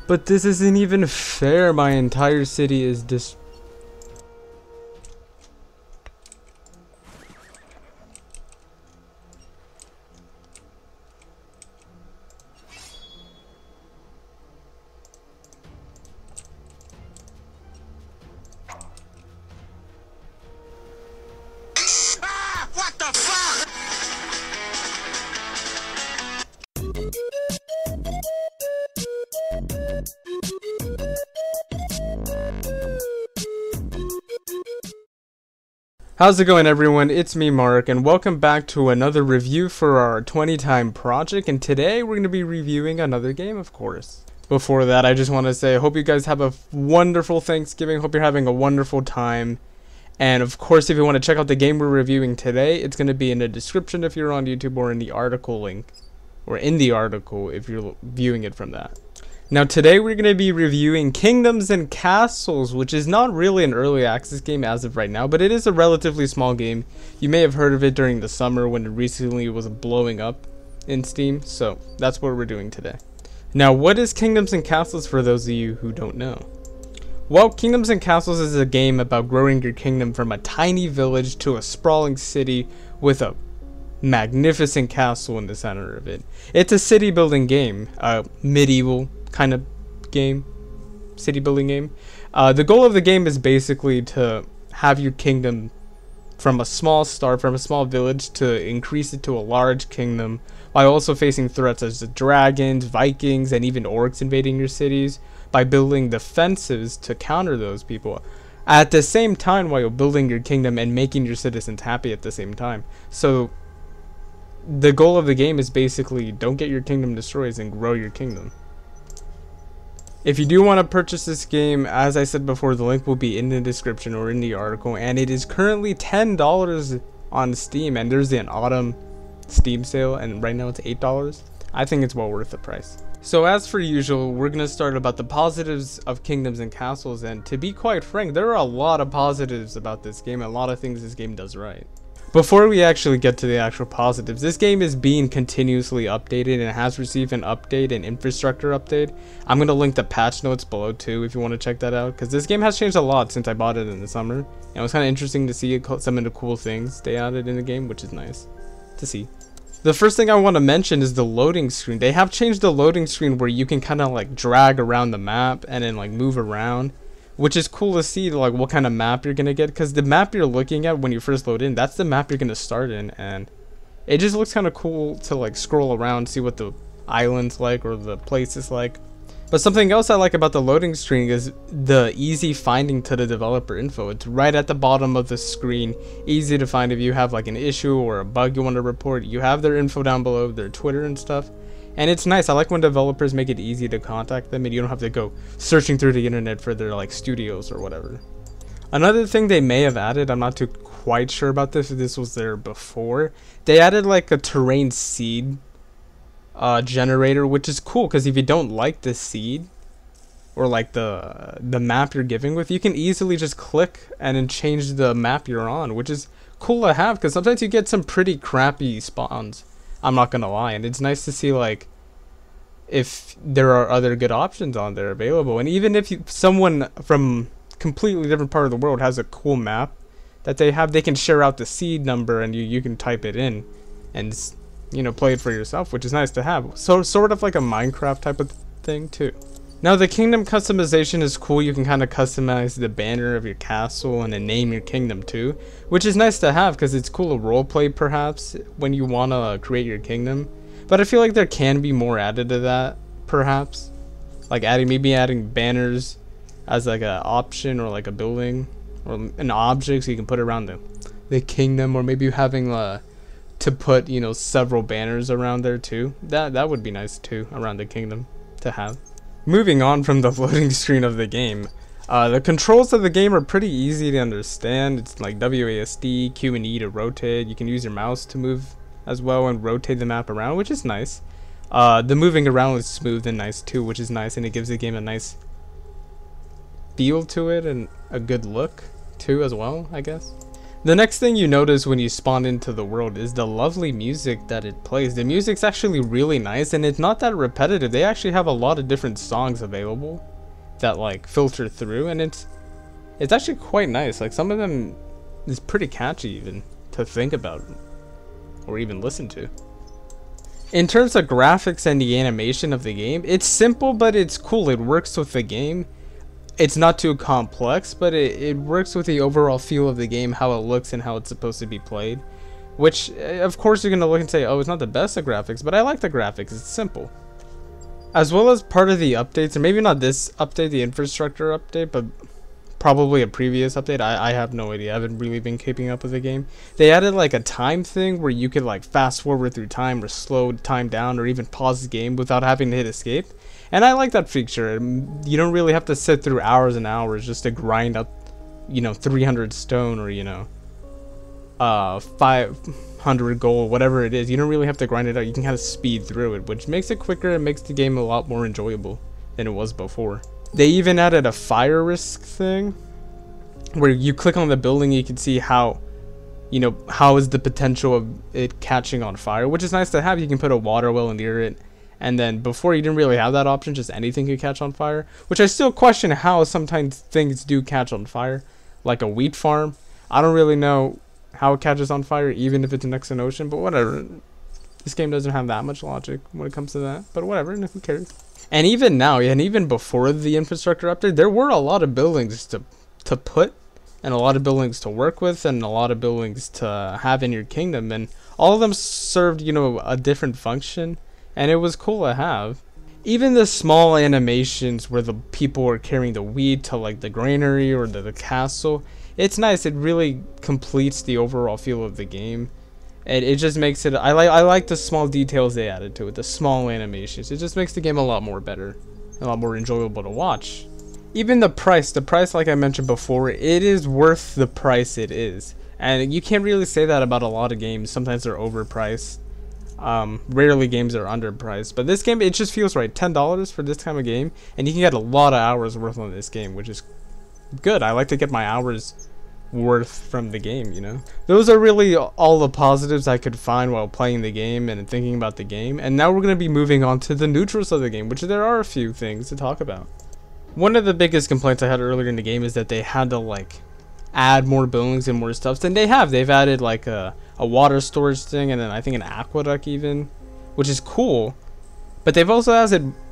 But this isn't even fair. My entire city is What the fuck? How's it going, everyone? It's me, Mark, and welcome back to another review for our 20 time project. And today we're going to be reviewing another game, of course. Before that, I just want to say I hope you guys have a wonderful Thanksgiving. Hope you're having a wonderful time. And of course, if you want to check out the game we're reviewing today, it's going to be in the description if you're on YouTube, or in the article link, or in the article if you're viewing it from that. Now today we're going to be reviewing Kingdoms and Castles, which is not really an early access game as of right now, but it is a relatively small game. You may have heard of it during the summer when it recently was blowing up in Steam, so that's what we're doing today. Now, what is Kingdoms and Castles for those of you who don't know? Well, Kingdoms and Castles is a game about growing your kingdom from a tiny village to a sprawling city with a magnificent castle in the center of it. It's a city building game, a medieval kind of game, city building game. The goal of the game is basically to have your kingdom from a small start, from a small village, to increase it to a large kingdom, while also facing threats as the dragons, Vikings, and even orcs invading your cities, by building defenses to counter those people at the same time while you're building your kingdom and making your citizens happy at the same time. So the goal of the game is basically don't get your kingdom destroyed and grow your kingdom. If you do want to purchase this game, as I said before, the link will be in the description or in the article, and it is currently $10 on Steam, and there's an autumn Steam sale, and right now it's $8. I think it's well worth the price. So as for usual, we're going to start about the positives of Kingdoms and Castles, and to be quite frank, there are a lot of positives about this game, and a lot of things this game does right. Before we actually get to the actual positives, this game is being continuously updated and has received an update, an infrastructure update. I'm going to link the patch notes below too if you want to check that out, because this game has changed a lot since I bought it in the summer, and it was kind of interesting to see some of the cool things they added in the game, which is nice to see. The first thing I want to mention is the loading screen. They have changed the loading screen where you can kind of like drag around the map and then like move around, which is cool to see like what kind of map you're gonna get, because the map you're looking at when you first load in, that's the map you're gonna start in, and it just looks kind of cool to like scroll around, see what the island's like or the place is like. But something else I like about the loading screen is the easy finding to the developer info. It's right at the bottom of the screen, easy to find if you have like an issue or a bug you want to report. You have their info down below, their Twitter and stuff. And it's nice. I like when developers make it easy to contact them and you don't have to go searching through the internet for their like studios or whatever. Another thing they may have added, I'm not too quite sure about this if this was there before, they added like a terrain seed generator, which is cool, because if you don't like the seed or like the map you're giving with, you can easily just click and then change the map you're on, which is cool to have, because sometimes you get some pretty crappy spawns, I'm not gonna lie, and it's nice to see like if there are other good options on there available. And even if someone from completely different part of the world has a cool map that they have, they can share out the seed number and you can type it in and play it for yourself, which is nice to have. So sort of like a Minecraft type of thing too. Now the kingdom customization is cool. You can kind of customize the banner of your castle and then name your kingdom too, which is nice to have because it's cool to roleplay perhaps when you want to create your kingdom. But I feel like there can be more added to that, perhaps, like maybe adding banners as like an option, or like a building or an object so you can put around the kingdom, or maybe having to put several banners around there too. That would be nice too, around the kingdom to have. Moving on from the loading screen of the game, the controls of the game are pretty easy to understand. It's like WASD, Q and E to rotate. You can use your mouse to move as well and rotate the map around, which is nice. The moving around is smooth and nice too, which is nice, and it gives the game a nice feel to it and a good look too as well, I guess. The next thing you notice when you spawn into the world is the lovely music that it plays. The music's actually really nice, and it's not that repetitive. They actually have a lot of different songs available that like filter through, and it's actually quite nice. Like some of them is pretty catchy even to think about or even listen to. In terms of graphics and the animation of the game, it's simple but it's cool. It works with the game. It's not too complex, but it works with the overall feel of the game, how it looks and how it's supposed to be played. Which, of course, you're going to look and say, oh, it's not the best of graphics, but I like the graphics. It's simple. As well as part of the updates, or maybe not this update, the infrastructure update, but probably a previous update. I have no idea. I haven't really been keeping up with the game. They added like a time thing where you could like fast forward through time or slow time down or even pause the game without having to hit escape. And I like that feature. You don't really have to sit through hours and hours just to grind up, 300 stone or, 500 gold, whatever it is. You don't really have to grind it out. You can kind of speed through it, which makes it quicker and makes the game a lot more enjoyable than it was before. They even added a fire risk thing where you click on the building, you can see how is the potential of it catching on fire, which is nice to have. You can put a water well near it. And then before you didn't really have that option, just anything could catch on fire, which I still question how sometimes things do catch on fire, like a wheat farm. I don't really know how it catches on fire, even if it's next to an ocean, but whatever. This game doesn't have that much logic when it comes to that, but whatever, who cares? And even now, and even before the infrastructure update, there were a lot of buildings to put, and a lot of buildings to work with, and a lot of buildings to have in your kingdom, and all of them served, a different function. And it was cool to have. Even the small animations where the people are carrying the wheat to like the granary or the castle, it's nice. It really completes the overall feel of the game. And it just makes it, I like the small details they added to it, the small animations. It just makes the game a lot more better, a lot more enjoyable to watch. Even the price like I mentioned before, it is worth the price it is. And you can't really say that about a lot of games. Sometimes they're overpriced. Rarely games are underpriced, but this game, it just feels right. $10 for this kind of game, and you can get a lot of hours worth on this game, which is good. I like to get my hours worth from the game, Those are really all the positives I could find while playing the game and thinking about the game. And now we're going to be moving on to the neutrals of the game, which there are a few things to talk about. One of the biggest complaints I had earlier in the game is that they had to like add more buildings and more stuff than they have. They've added like a water storage thing, and then I think an aqueduct even, which is cool. But they've also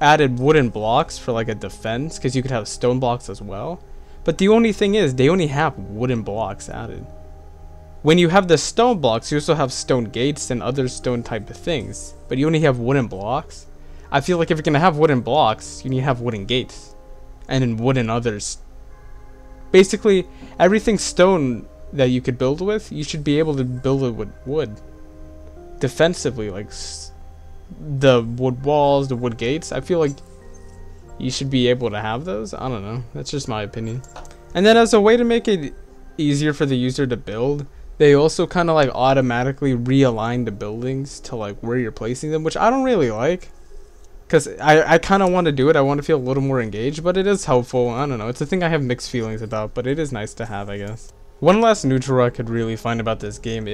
added wooden blocks for like a defense, because you could have stone blocks as well. But the only thing is, they only have wooden blocks added. When you have the stone blocks, you also have stone gates and other stone type of things, but you only have wooden blocks. I feel like if you're gonna have wooden blocks, you need to have wooden gates and then wooden others. Basically, everything stone that you could build with, you should be able to build it with wood. Defensively, like the wood walls, the wood gates, I feel like you should be able to have those. I don't know. That's just my opinion. And then as a way to make it easier for the user to build, they also kind of like automatically realign the buildings to like where you're placing them, which I don't really like. Because I kind of want to do it. I want to feel a little more engaged, but it is helpful. I don't know. It's a thing I have mixed feelings about, but it is nice to have, I guess. One last neutral I could really find about this game,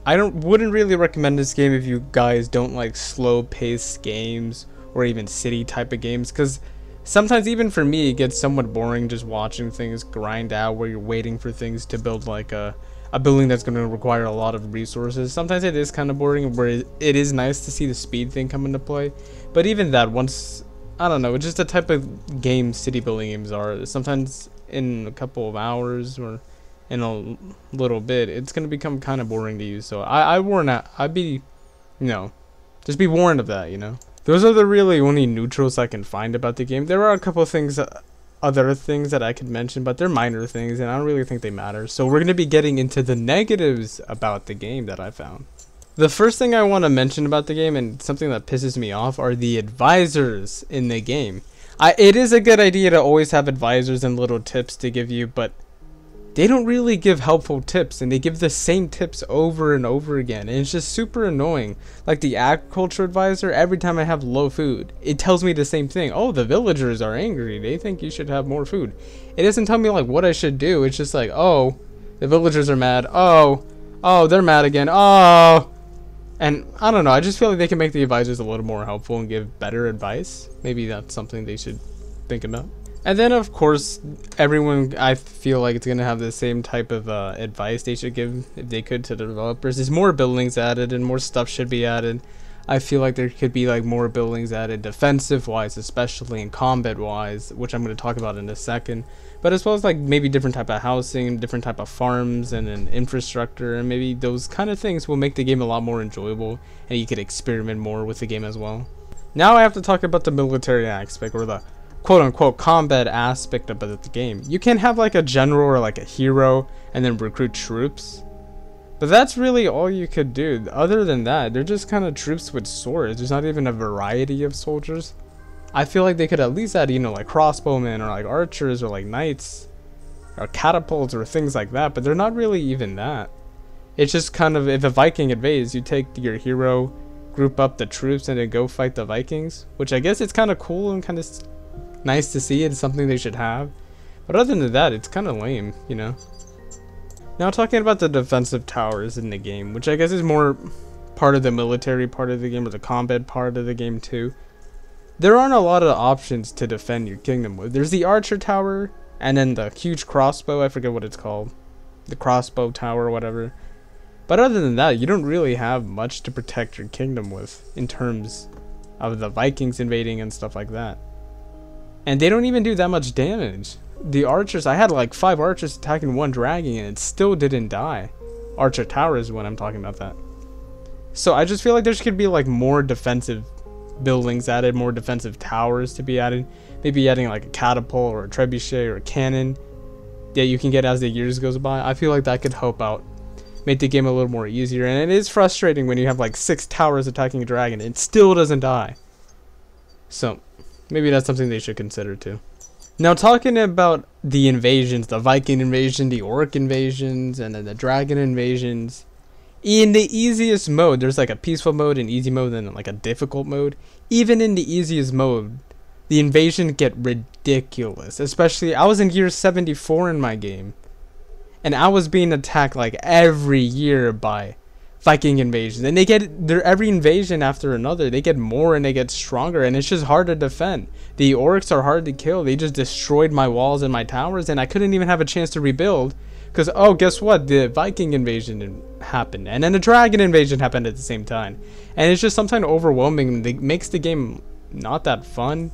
wouldn't really recommend this game if you guys don't like slow-paced games or even city type of games, because sometimes even for me it gets somewhat boring just watching things grind out where you're waiting for things to build like a building that's going to require a lot of resources. Sometimes it is kind of boring, where it is nice to see the speed thing come into play. But even that, once, I don't know, it's just the type of game city building games are. Sometimes in a couple of hours or in a little bit, it's going to become kind of boring to use. So just be warned of that, Those are the really only neutrals I can find about the game. There are a couple of things, other things that I could mention, but they're minor things and I don't really think they matter. So we're going to be getting into the negatives about the game that I found. The first thing I want to mention about the game, and something that pisses me off, are the advisors in the game. It is a good idea to always have advisors and little tips to give you, but they don't really give helpful tips, and they give the same tips over and over again, and it's just super annoying. Like the agriculture advisor, every time I have low food, it tells me the same thing. Oh, the villagers are angry, they think you should have more food. It doesn't tell me like what I should do. It's just like, oh, The villagers are mad. Oh, they're mad again. Oh, and I don't know. I just feel like they can make the advisors a little more helpful and give better advice. Maybe that's something they should think about. And then, of course, everyone, I feel like it's going to have the same type of advice they should give, if they could, to the developers. There's more buildings added and more stuff should be added. I feel like there could be like more buildings added defensive-wise, especially, and combat-wise, which I'm going to talk about in a second. But as well as like maybe different type of housing, different type of farms, and then infrastructure, and maybe those kind of things will make the game a lot more enjoyable, and you could experiment more with the game as well. Now I have to talk about the military aspect, or the quote-unquote combat aspect of the game. You can have like a general or like a hero, and then recruit troops. But that's really all you could do. Other than that, they're just kind of troops with swords. There's not even a variety of soldiers. I feel like they could at least add, you know, like crossbowmen or like archers or like knights or catapults or things like that. But they're not really even that. It's just kind of, if a Viking invades, you take your hero, group up the troops, and then go fight the Vikings. Which I guess it's kind of cool and kind of nice to see. It's something they should have. But other than that, it's kind of lame, you know. Now talking about the defensive towers in the game, which I guess is more part of the military part of the game, or the combat part of the game too. There aren't a lot of options to defend your kingdom with. There's the archer tower, and then the huge crossbow, I forget what it's called. The crossbow tower or whatever. But other than that, you don't really have much to protect your kingdom with, in terms of the Vikings invading and stuff like that. And they don't even do that much damage. The archers, I had like 5 archers attacking 1 dragon and it still didn't die. Archer tower is when I'm talking about that. So I just feel like there should be like more defensive buildings added, more defensive towers to be added. Maybe adding like a catapult or a trebuchet or a cannon that you can get as the years goes by. I feel like that could help out, make the game a little more easier. And it is frustrating when you have like 6 towers attacking a dragon and it still doesn't die. So maybe that's something they should consider too. Now talking about the invasions, the Viking invasion, the orc invasions, and then the dragon invasions. In the easiest mode, there's like a peaceful mode, an easy mode, and like a difficult mode. Even in the easiest mode, the invasions get ridiculous. Especially, I was in year 74 in my game. And I was being attacked like every year by Viking invasions. And they get, every invasion after another, they get more and they get stronger. And it's just hard to defend. The orcs are hard to kill. They just destroyed my walls and my towers. And I couldn't even have a chance to rebuild. Because, oh, guess what? The Viking invasion happened. And then the dragon invasion happened at the same time. And it's just sometimes overwhelming. It makes the game not that fun.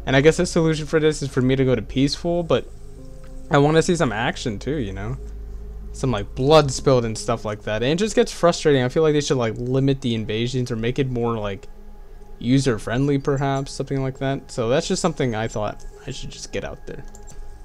And I guess the solution for this is for me to go to peaceful. But I want to see some action too, you know? Some like blood spilled and stuff like that. And it just gets frustrating. I feel like they should like limit the invasions or make it more like user friendly perhaps. Something like that. So that's just something I thought I should just get out there.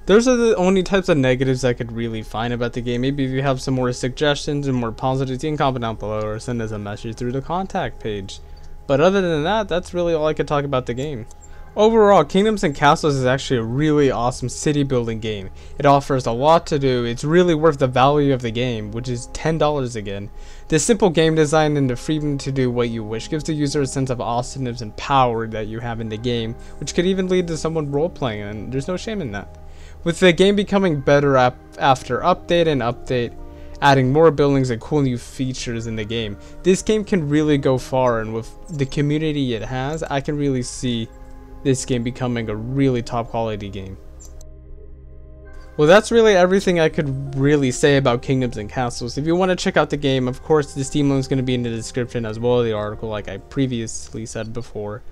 Those are the only types of negatives I could really find about the game. Maybe if you have some more suggestions and more positives, you can comment down below or send us a message through the contact page. But other than that, that's really all I could talk about the game. Overall, Kingdoms and Castles is actually a really awesome city building game. It offers a lot to do. It's really worth the value of the game, which is $10 again. The simple game design and the freedom to do what you wish gives the user a sense of awesomeness and power that you have in the game, which could even lead to someone role-playing, and there's no shame in that. With the game becoming better after update and update, adding more buildings and cool new features in the game, this game can really go far, and with the community it has, I can really see this game becoming a really top quality game. Well, that's really everything I could really say about Kingdoms and Castles. If you want to check out the game, of course the Steam link is going to be in the description as well as the article, like I previously said before.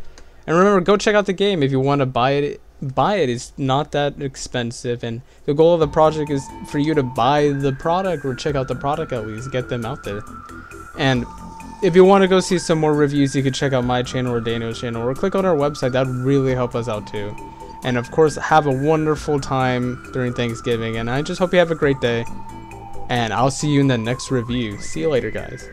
And remember, go check out the game. If you want to buy it. It's not that expensive, and the goal of the project is for you to buy the product or check out the product, at least get them out there. And if you want to go see some more reviews, you can check out my channel or Daniel's channel or click on our website. That would really help us out too. And of course, have a wonderful time during Thanksgiving, and I just hope you have a great day, and I'll see you in the next review. See you later, guys.